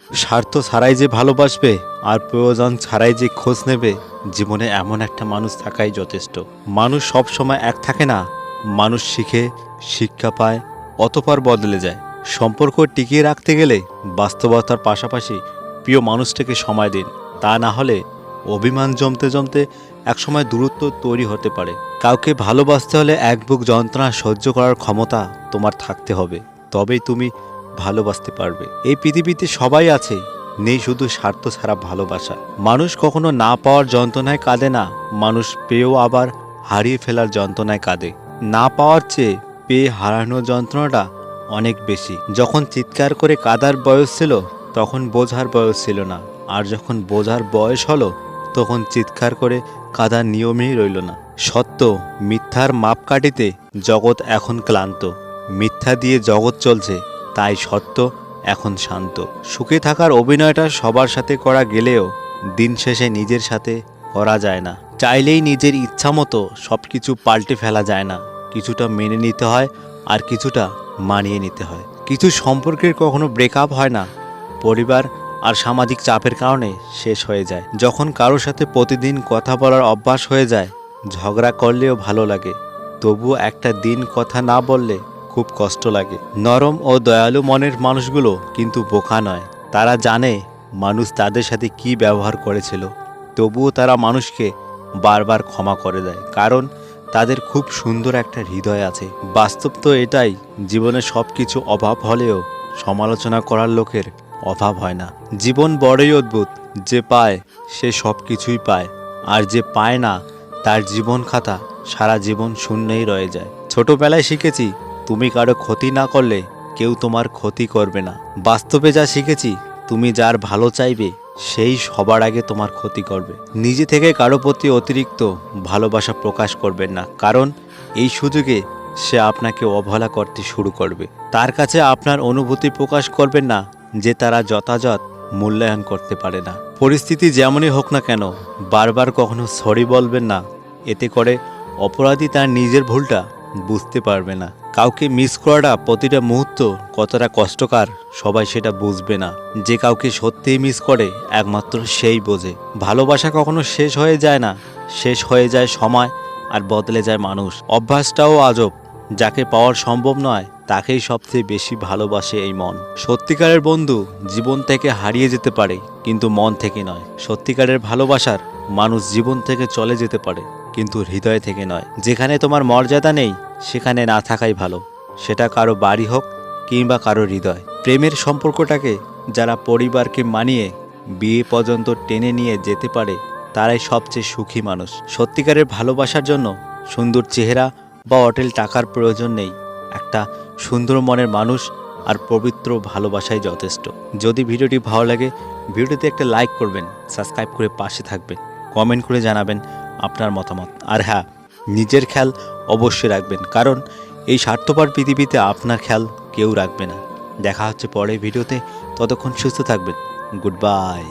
স্বার্থ ছাড়াই যে ভালোবাসবে আর প্রয়োজন ছাড়াই যে খোঁজ নেবে, জীবনে এমন একটা মানুষ থাকাই যথেষ্ট। মানুষ সব সময় এক থাকে না। মানুষ শিখে, শিক্ষা পায়, অতঃপর বদলে যায়। সম্পর্ক টিকিয়ে রাখতে গেলে বাস্তবতার পাশাপাশি প্রিয় মানুষটাকে সময় দিন। তা না হলে অভিমান জমতে জমতে একসময় দূরত্ব তৈরি হতে পারে। কাউকে ভালোবাসতে হলে এক বুক যন্ত্রণা সহ্য করার ক্ষমতা তোমার থাকতে হবে, তবেই তুমি ভালোবাসতে পারবে। এই পৃথিবীতে সবাই আছে, নেই শুধু স্বার্থ ছাড়া ভালোবাসা। মানুষ কখনো না পাওয়ার যন্ত্রণায় কাঁদে না, মানুষ পেয়েও আবার হারিয়ে ফেলার যন্ত্রণায় কাঁদে। না পাওয়ার চেয়ে পেয়ে হারানোর যন্ত্রণাটা অনেক বেশি। যখন চিৎকার করে কাঁদার বয়স ছিল তখন বোঝার বয়স ছিল না, আর যখন বোঝার বয়স হলো তখন চিৎকার করে কাঁদার নিয়মেই রইল না। সত্য মিথ্যার মাপকাঠিতে জগৎ এখন ক্লান্ত। মিথ্যা দিয়ে জগৎ চলছে, তাই সত্য এখন শান্ত। সুখে থাকার অভিনয়টা সবার সাথে করা গেলেও দিন শেষে নিজের সাথে করা যায় না। চাইলেই নিজের ইচ্ছা মতো সব কিছু পাল্টে ফেলা যায় না। কিছুটা মেনে নিতে হয় আর কিছুটা মানিয়ে নিতে হয়। কিছু সম্পর্কের কখনো ব্রেকআপ হয় না, পরিবার আর সামাজিক চাপের কারণে শেষ হয়ে যায়। যখন কারোর সাথে প্রতিদিন কথা বলার অভ্যাস হয়ে যায়, ঝগড়া করলেও ভালো লাগে, তবুও একটা দিন কথা না বললে খুব কষ্ট লাগে। নরম ও দয়ালু মনের মানুষগুলো কিন্তু বোকা নয়। তারা জানে মানুষ তাদের সাথে কি ব্যবহার করেছিল, তবুও তারা মানুষকে বারবার ক্ষমা করে দেয়, কারণ তাদের খুব সুন্দর একটা হৃদয় আছে। বাস্তব তো এটাই, জীবনে সব কিছু অভাব হলেও সমালোচনা করার লোকের অভাব হয় না। জীবন বড়ই অদ্ভুত, যে পায় সে সব কিছুই পায়, আর যে পায় না তার জীবন খাতা সারা জীবন শূন্যই রয়ে যায়। ছোটবেলায় শিখেছি, তুমি কারো ক্ষতি না করলে কেউ তোমার ক্ষতি করবে না। বাস্তবে যা শিখেছি, তুমি যার ভালো চাইবে সেই সবার আগে তোমার ক্ষতি করবে। নিজে থেকে কারো প্রতি অতিরিক্ত ভালোবাসা প্রকাশ করবেন না, কারণ এই সুযোগে সে আপনাকে অবহেলা করতে শুরু করবে। তার কাছে আপনার অনুভূতি প্রকাশ করবেন না যে তারা যথাযথ মূল্যায়ন করতে পারে না। পরিস্থিতি যেমনই হোক না কেন, বারবার কখনো সরি বলবেন না। এতে করে অপরাধী তার নিজের ভুলটা বুঝতে পারবে না। কাউকে মিস করাটা প্রতিটা মুহূর্ত কতটা কষ্টকর সবাই সেটা বুঝবে না। যে কাউকে সত্যিই মিস করে একমাত্র সেই বোঝে। ভালোবাসা কখনো শেষ হয়ে যায় না, শেষ হয়ে যায় সময় আর বদলে যায় মানুষ। অভ্যাসটাও আজব, যাকে পাওয়ার সম্ভব নয় তাকেই সবচেয়ে বেশি ভালোবাসে এই মন। সত্যিকারের বন্ধু জীবন থেকে হারিয়ে যেতে পারে, কিন্তু মন থেকে নয়। সত্যিকারের ভালোবাসার মানুষ জীবন থেকে চলে যেতে পারে, কিন্তু হৃদয় থেকে নয়। যেখানে তোমার মর্যাদা নেই সেখানে না থাকাই ভালো, সেটা কারো বাড়ি হোক কিংবা কারো হৃদয়। প্রেমের সম্পর্কটাকে যারা পরিবারকে মানিয়ে বিয়ে পর্যন্ত টেনে নিয়ে যেতে পারে তারাই সবচেয়ে সুখী মানুষ। সত্যিকারের ভালোবাসার জন্য সুন্দর চেহারা বা অটেল টাকার প্রয়োজন নেই। একটা সুন্দর মনের মানুষ আর পবিত্র ভালোবাসাই যথেষ্ট। যদি ভিডিওটি ভালো লাগে, ভিডিওতে একটা লাইক করবেন, সাবস্ক্রাইব করে পাশে থাকবেন, কমেন্ট করে জানাবেন আপনার মতামত। আর হ্যাঁ, নিজের খেয়াল অবশ্যই রাখবেন, কারণ এই স্বার্থপর পৃথিবীতে আপনার খেয়াল কেউ রাখবে না। দেখা হচ্ছে পরের ভিডিওতে, ততক্ষণ সুস্থ থাকবেন। Good bye.